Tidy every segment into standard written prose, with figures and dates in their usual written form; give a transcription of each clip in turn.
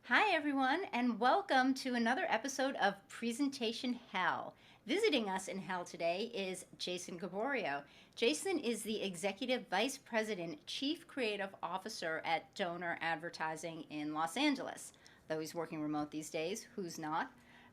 Hi, everyone, and welcome to another episode of Presentation Hell. Visiting us in Hell today is Jason Gaboriau. Jason is the Executive Vice President, Chief Creative Officer at Donor Advertising in Los Angeles. Though he's working remote these days, who's not?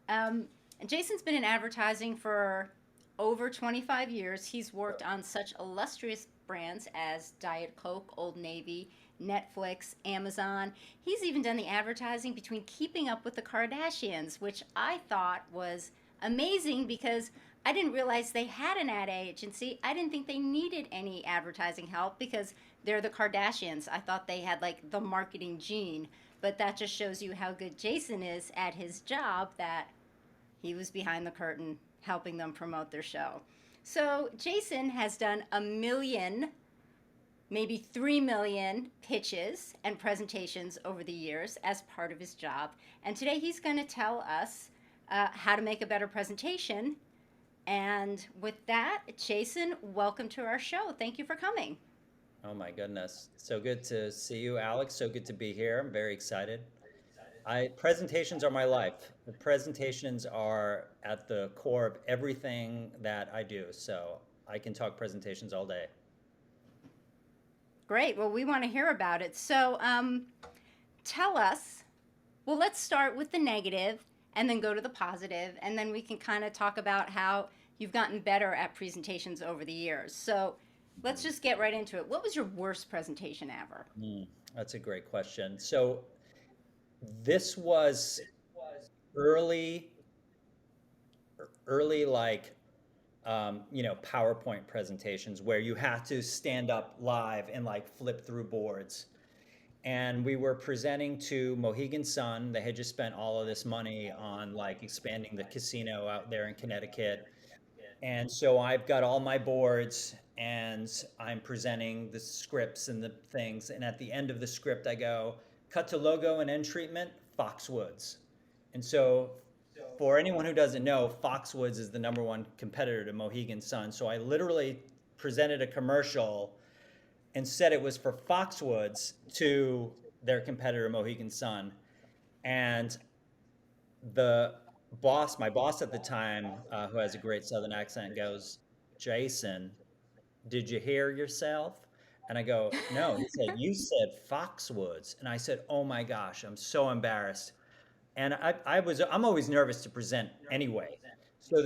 Um, Jason's been in advertising for over 25 years. He's worked on such illustrious brands as Diet Coke, Old Navy, Netflix, Amazon. He's even done the advertising between Keeping Up with the Kardashians, which I thought was amazing because I didn't realize they had an ad agency. I didn't think they needed any advertising help because they're the Kardashians. I thought they had like the marketing gene, but that just shows you how good Jason is at his job that he was behind the curtain helping them promote their show. So Jason has done a million, maybe 3 million pitches and presentations over the years as part of his job. And today he's going to tell us how to make a better presentation. And with that, Jason, welcome to our show. Thank you for coming. Oh my goodness. So good to see you, Alex. So good to be here. I'm very excited. I presentations are my life. The presentations are at the core of everything that I do. So I can talk presentations all day. Great. Well, we want to hear about it. So tell us, well, let's start with the negative and then go to the positive, and then we can kind of talk about how you've gotten better at presentations over the years. So let's Mhm. just get right into it. What was your worst presentation ever? That's a great question. So this was early, early PowerPoint presentations where you had to stand up live and like flip through boards. And we were presenting to Mohegan Sun. They had just spent all of this money on like expanding the casino out there in Connecticut. And so I've got all my boards and I'm presenting the scripts and the things. And at the end of the script, I go, cut to logo and end treatment, Foxwoods. And so for anyone who doesn't know, Foxwoods is the number one competitor to Mohegan Sun. So I literally presented a commercial and said it was for Foxwoods to their competitor Mohegan Sun. And the my boss at the time, who has a great Southern accent, goes, "Jason, did you hear yourself?" And I go, "No." He said, "You said Foxwoods." And I said, "Oh my gosh, I'm so embarrassed." And I'm always nervous to present anyway. So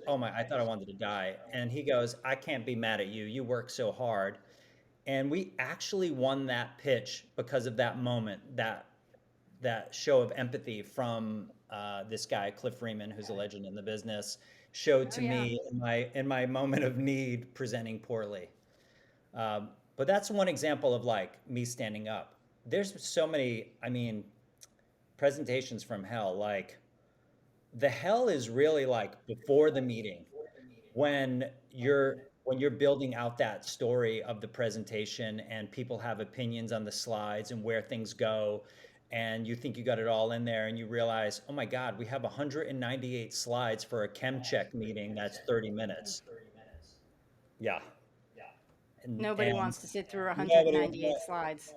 oh my, I thought I wanted to die. And he goes, "I can't be mad at you. You work so hard." And we actually won that pitch because of that moment, that show of empathy from this guy Cliff Freeman, who's a legend in the business, showed Oh, to yeah. me in my moment of need, presenting poorly. But that's one example of like me standing up. There's so many, I mean, presentations from hell. Like the hell is really like before the meeting when you're building out that story of the presentation and people have opinions on the slides and where things go, and you think you got it all in there and you realize, oh my God, we have 198 slides for a Chem Check meeting that's 30 minutes. Yeah. Nobody And wants to sit through nobody 198 slides.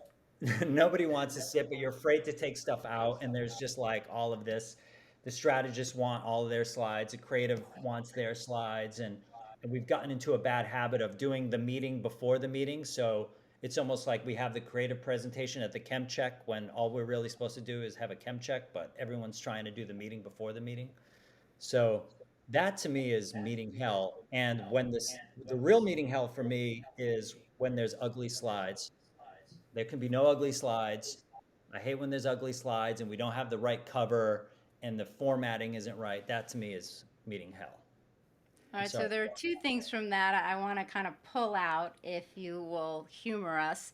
nobody wants to sit, but you're afraid to take stuff out. And there's just like all of this. The strategists want all of their slides. The creative wants their slides. And we've gotten into a bad habit of doing the meeting before the meeting. So it's almost like we have the creative presentation at the Chem Check when all we're really supposed to do is have a Chem Check, but everyone's trying to do the meeting before the meeting. So that to me is meeting hell. And the real meeting hell for me is when there's ugly slides. There can be no ugly slides. I hate when there's ugly slides and we don't have the right cover and the formatting isn't right. That to me is meeting hell. All I'm right, sorry. so there are two things from that I want to kind of pull out if you will humor us.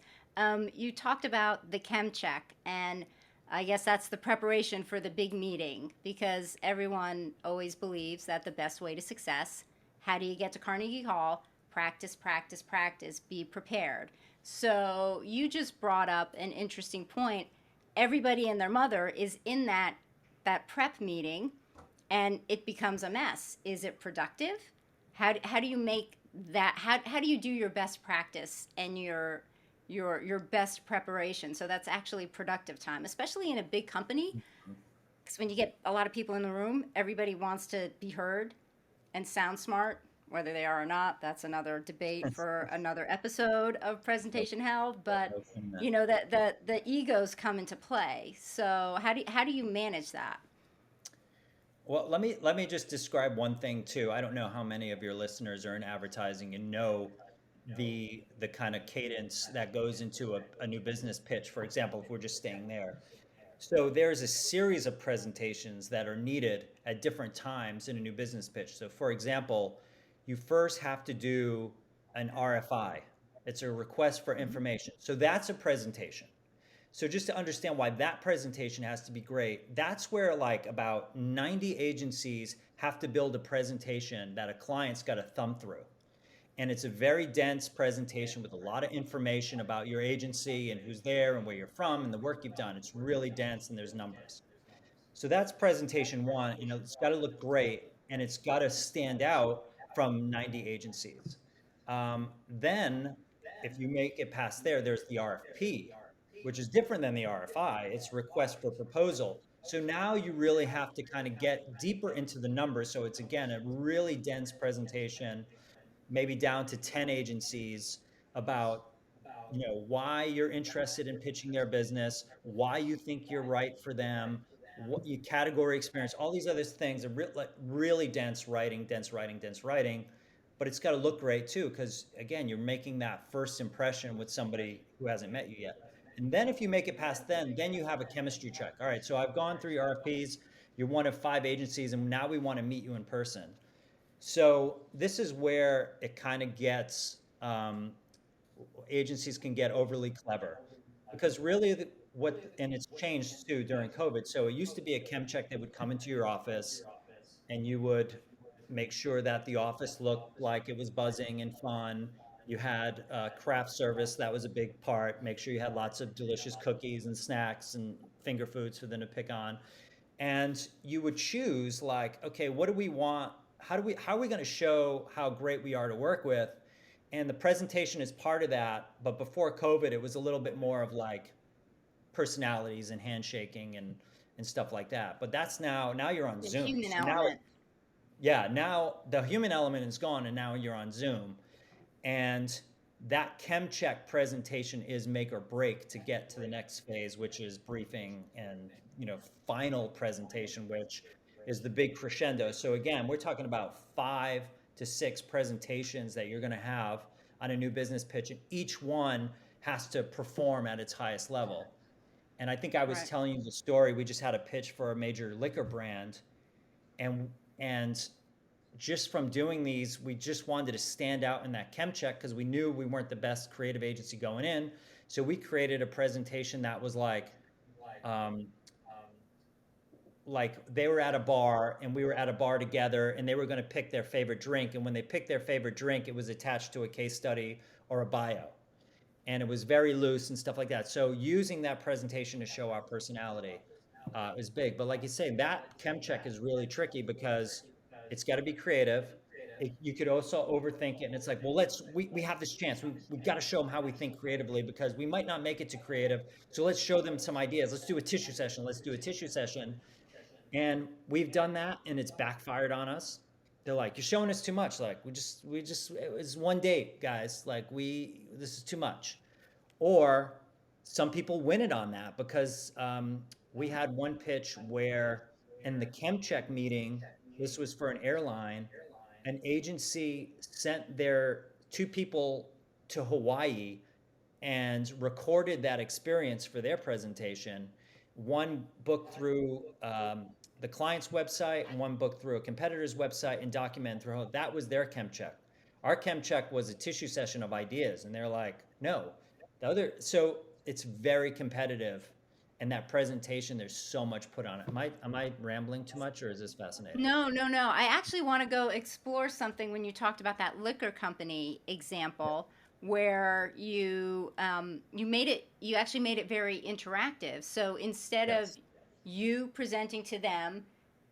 You talked about the chem check, and I guess that's the preparation for the big meeting because everyone always believes that the best way to success, how do you get to Carnegie Hall? Practice, practice, practice, be prepared. So you just brought up an interesting point. Everybody and their mother is in that prep meeting and it becomes a mess. Is it productive? How do you make that how do you do your best practice and your best preparation. So that's actually productive time, especially in a big company. Because when you get a lot of people in the room, everybody wants to be heard and sound smart, whether they are or not. That's another debate for another episode of No, Presentation Hell. But no comment. you know that the egos come into play. So how do you manage that? Well, let me just describe one thing too. I don't know how many of your listeners are in advertising and know the kind of cadence that goes into a new business pitch, for example, if we're just staying there. So there's a series of presentations that are needed at different times in a new business pitch. So for example, you first have to do an RFI. It's a request for Mhm. information. So that's a presentation. So just to understand why that presentation has to be great, that's where like about 90 agencies have to build a presentation that a client's got to thumb through. And it's a very dense presentation with a lot of information about your agency and who's there and where you're from and the work you've done. It's really dense and there's numbers. So that's presentation one. You know, it's got to look great and it's got to stand out from 90 agencies. Then, if you make it past there, there's the RFP, which is different than the RFI. It's request for proposal. So now you really have to kind of get deeper into the numbers. So it's again a really dense presentation, maybe down to 10 agencies about why you're interested in pitching their business, why you think you're right for them, what you category experience, all these other things are like really dense writing, dense writing, dense writing. But it's got to look great too, because again, you're making that first impression with somebody who hasn't met you yet. And then if you make it past then you have a chemistry check. All right, so I've gone through your RFPs, you're one of 5 agencies, and now we want to meet you in person. So this is where it kind of gets agencies can get overly clever because really and it's changed too during COVID. So it used to be a chem check that would come into your office and you would make sure that the office looked like it was buzzing and fun. You had craft service, that was a big part. Make sure you had lots of delicious cookies and snacks and finger foods for them to pick on. And you would choose like, okay, what do we want? How are we going to show how great we are to work with? And the presentation is part of that. But before COVID, it was a little bit more of like personalities and handshaking and stuff like that. But that's now you're on The Zoom. human So now, element. yeah, now the human element is gone and now you're on Zoom. And that Chem Check presentation is make or break to get to the next phase, which is briefing and final presentation, which is the big crescendo. So again, we're talking about 5 to 6 presentations that you're going to have on a new business pitch, and each one has to perform at its highest level. And I think I was Right. telling you the story. We just had a pitch for a major liquor brand, and and just from doing these, we just wanted to stand out in that chem check because we knew we weren't the best creative agency going in. So we created a presentation that was um, like they were at a bar and we were at a bar together and they were going to pick their favorite drink. And when they picked their favorite drink, it was attached to a case study or a bio. And it was very loose and stuff like that. So using that presentation to show our personality is big. But like you say, that chem check is really tricky because it's got to be creative. You could also overthink it, and it's like, well, we have this chance. We got to show them how we think creatively because we might not make it to creative. So let's show them some ideas. Let's do a tissue session. Let's do a tissue session. And we've done that, and it's backfired on us. They're like, you're showing us too much. Like we just it was one date, guys. Like this is too much. Or some people win it on that because we had one pitch where in the chem check meeting, this was for an airline, an agency sent their 2 people to Hawaii and recorded that experience for their presentation. One booked through the client's website, and one booked through a competitor's website and documented through that was their chem check. Our chem check was a tissue session of ideas, and they're like, no, the other. So it's very competitive, and that presentation, there's so much put on it. Am I rambling too much, or is this fascinating? No, no, no. I actually want to go explore something when you talked about that liquor company Yeah. example where you actually made it very interactive. So instead of Yes. you presenting to them,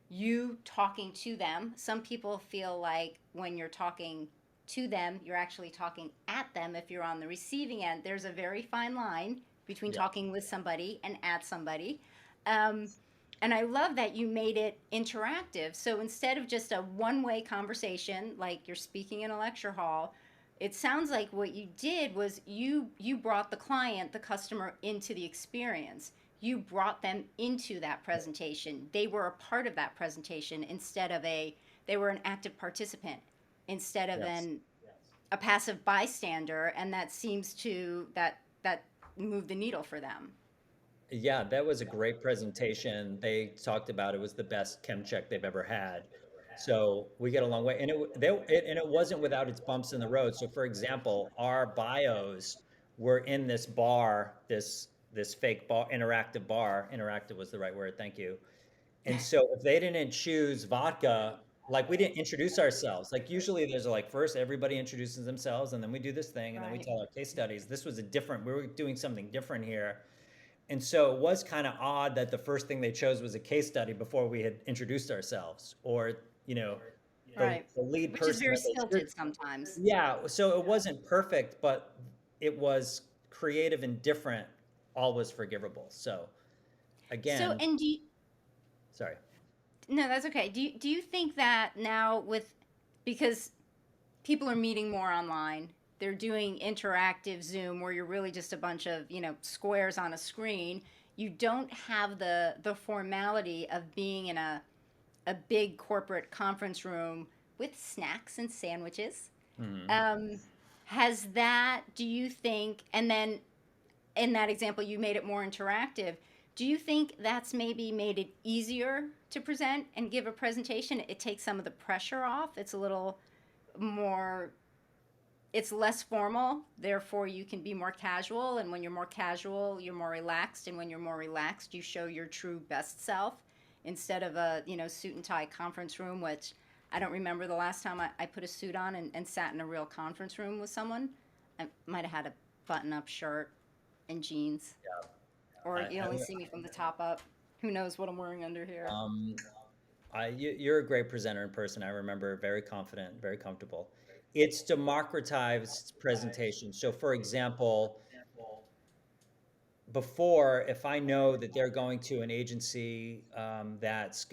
you talking to them. Some people feel like when you're talking to them, you're actually talking at them. If you're on the receiving end, there's a very fine line between Yeah. talking with somebody and at somebody. Um, and I love that you made it interactive. So instead of just a one way conversation, like you're speaking in a lecture hall, it sounds like what you did was you brought the client, the customer, into the experience. You brought them into that presentation. They were a part of that presentation instead of a they were an active participant instead of Yes. an a passive bystander, and that seems to that move the needle for them. Yeah, that was a great presentation. They talked about it was the best Chem Check they've ever had. So we get a long way, and and it wasn't without its bumps in the road. So for example, our bios were in this bar, this fake bar, interactive bar. Interactive was the right word. Thank you. And so if they didn't choose vodka, like we didn't introduce ourselves. Like usually there's like first everybody introduces themselves, and then we do this thing, and then we Right. tell our case studies. This was a different. We were doing something different here, and so it was kind of odd that the first thing they chose was a case study before we had introduced ourselves, or you know, Right. the lead Which is person very that they stilted sometimes. yeah. So it wasn't perfect, but it was creative and different. All was forgivable. So So, again, and do you, sorry. no, that's okay. Do you think that now with because people are meeting more online, they're doing interactive Zoom where you're really just a bunch of, squares on a screen. You don't have the formality of being in a big corporate conference room with snacks and sandwiches. Mhm. Um, do you think, and then in that example, you made it more interactive. Do you think that's maybe made it easier to present and give a presentation? It takes some of the pressure off. It's a little more, it's less formal. Therefore, you can be more casual. And when you're more casual, you're more relaxed. And when you're more relaxed, you show your true best self instead of a, suit and tie conference room, which I don't remember the last time I put a suit on and sat in a real conference room with someone. I might have had a button up shirt and jeans, or you only see me from the top up. Who knows what I'm wearing under here? Um, you're a great presenter in person. I remember very confident, very comfortable. It's democratized presentation. So, for example, before, if I know that they're going to an agency that's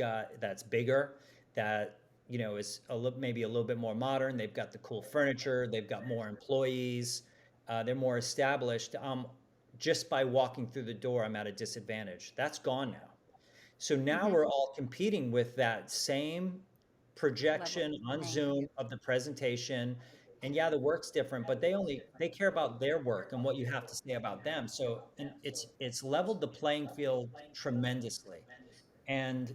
bigger, that is maybe a little bit more modern. They've got the cool furniture. They've got more employees. They're more established. Just by walking through the door, I'm at a disadvantage. That's gone now. So now Mm-hmm. we're all competing with that same Level projection on playing. Zoom of the presentation. And yeah, the work's different, but they care about their work and what you have to say about them. So and it's leveled the playing field tremendously. And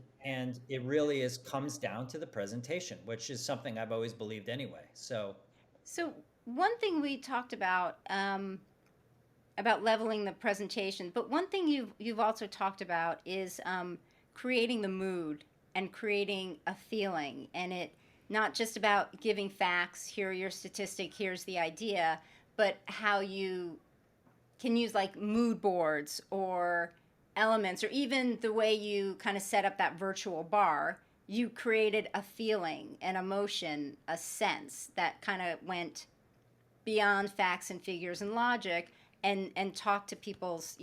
it really is comes down to the presentation, which is something I've always believed anyway. So So one thing we talked about leveling the presentation, but one thing you've also talked about is creating the mood and creating a feeling, and it not just about giving facts. Here are your statistic. Here's the idea, but how you can use like mood boards or elements, or even the way you kind of set up that virtual bar. You created a feeling, an emotion, a sense that kind of went beyond facts and figures and logic, and talk to people's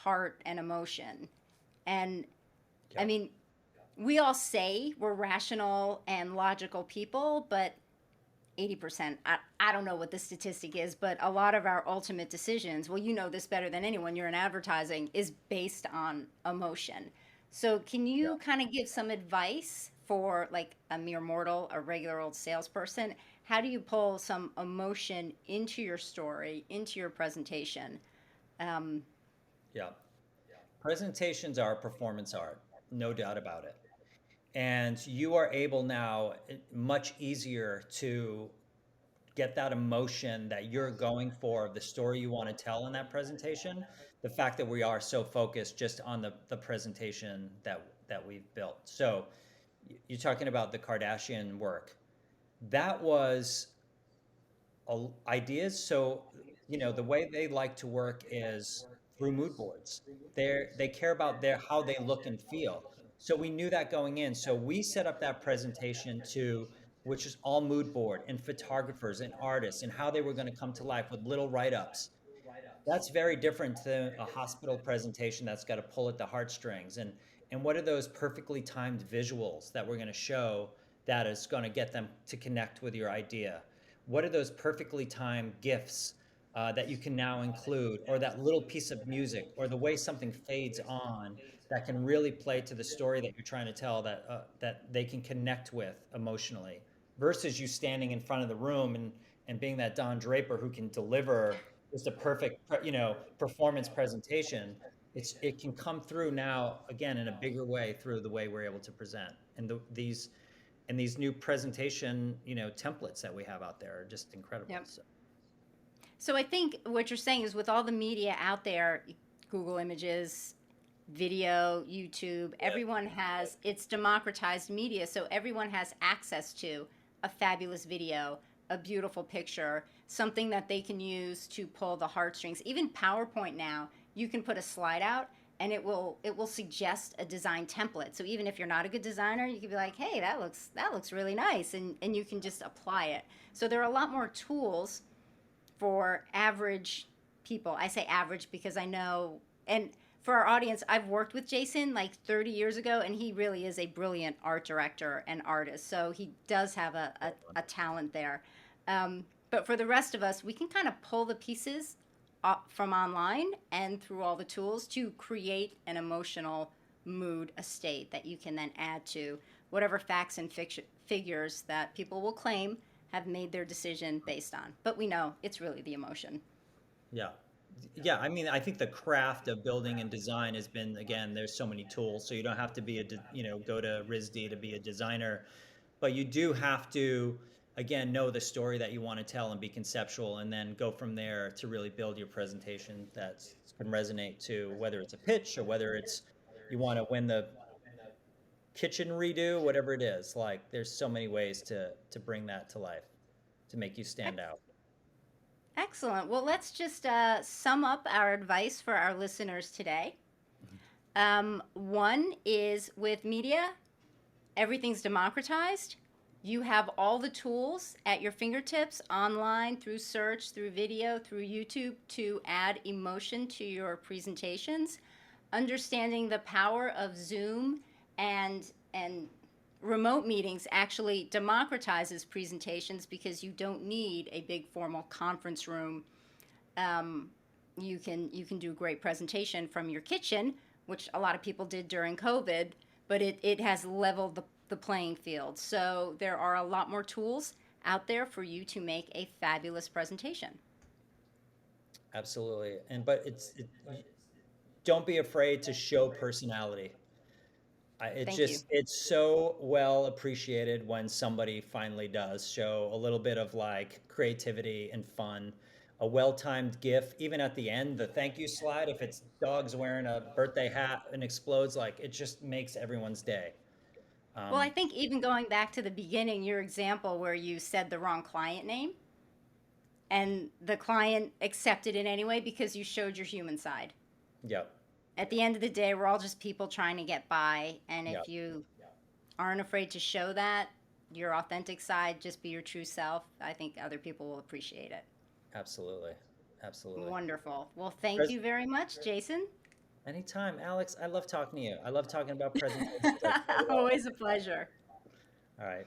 heart and emotion. And I yeah, mean, we all say we're rational and logical people, but 80%, I don't know what the statistic is, but a lot of our ultimate decisions, well, you know this better than anyone, you're in advertising, is based on emotion. So can yeah. you kind of give some advice for like a mere mortal, a regular old salesperson? How do you pull some emotion into your story, into your presentation? um, Yeah. Presentations are performance art, no doubt about it. And you are able now much easier to get that emotion that you're going for, the story you want to tell in that presentation. The fact that we are so focused just on the presentation that we've built. So you're talking about the Kardashian work. That was ideas. So, the way they like to work is through mood boards. They care about how they look and feel. So we knew that going in. So we set up that presentation to which is all mood board and photographers and artists and how they were going to come to life with little write-ups. That's very different to a hospital presentation that's got to pull at the heartstrings. And what are those perfectly timed visuals that we're going to show that is going to get them to connect with your idea? What are those perfectly timed gifs that you can now include, or that little piece of music, or the way something fades on that can really play to the story that you're trying to tell, that they can connect with emotionally, versus you standing in front of the room and being that Don Draper who can deliver just a perfect, performance presentation. It can come through now again in a bigger way through the way we're able to present, and these new presentation templates that we have out there are just incredible. Yep. So I think what you're saying is, with all the media out there, Google Images, video, YouTube, everyone has, it's democratized media, so everyone has access to a fabulous video, a beautiful picture, something that they can use to pull the heartstrings. Even PowerPoint now, you can put a slide out and it will suggest a design template. So even if you're not a good designer, you can be like, hey, that looks really nice, and you can just apply it. So there are a lot more tools for average people. I say average because I know, and for our audience, I've worked with Jason like 30 years ago, and he really is a brilliant art director and artist. So he does have a talent there. But for the rest of us, we can kind of pull the pieces from online and through all the tools to create an emotional mood, a state that you can then add to whatever facts and figures that people will claim have made their decision based on. But we know it's really the emotion. Yeah. Yeah, I mean, I think the craft of building and design has been, again, there's so many tools, so you don't have to be go to RISD to be a designer, but you do have to, again, know the story that you want to tell and be conceptual, and then go from there to really build your presentation that can resonate to, whether it's a pitch or whether it's you want to win the kitchen redo, whatever it is. Like, there's so many ways to bring that to life, to make you stand out. Excellent. Well, let's just sum up our advice for our listeners today. One is, with media, everything's democratized. You have all the tools at your fingertips, online, through search, through video, through YouTube, to add emotion to your presentations. Understanding the power of Zoom and remote meetings actually democratizes presentations, because you don't need a big formal conference room. You can do a great presentation from your kitchen, which a lot of people did during COVID, but it has leveled the playing field. So there are a lot more tools out there for you to make a fabulous presentation. Absolutely. Don't be afraid to show personality. Thank you. It's so well appreciated when somebody finally does show a little bit of like creativity and fun. A well-timed GIF, even at the end, the thank you slide, if it's dogs wearing a birthday hat and explodes, like, it just makes everyone's day. Well, I Um, think even going back to the beginning, your example where you said the wrong client name, and the client accepted it anyway because you showed your human side. yep, At the end of the day, we're all just people trying to get by. And if yep, you aren't afraid to show that, your authentic side, just be your true self, I think other people will appreciate it. absolutely, absolutely. Wonderful. Well, thank Pres- you very much, Jason. Anytime, Alex. I love talking to you. I love talking about presentations. I covered all. Always a pleasure. All right.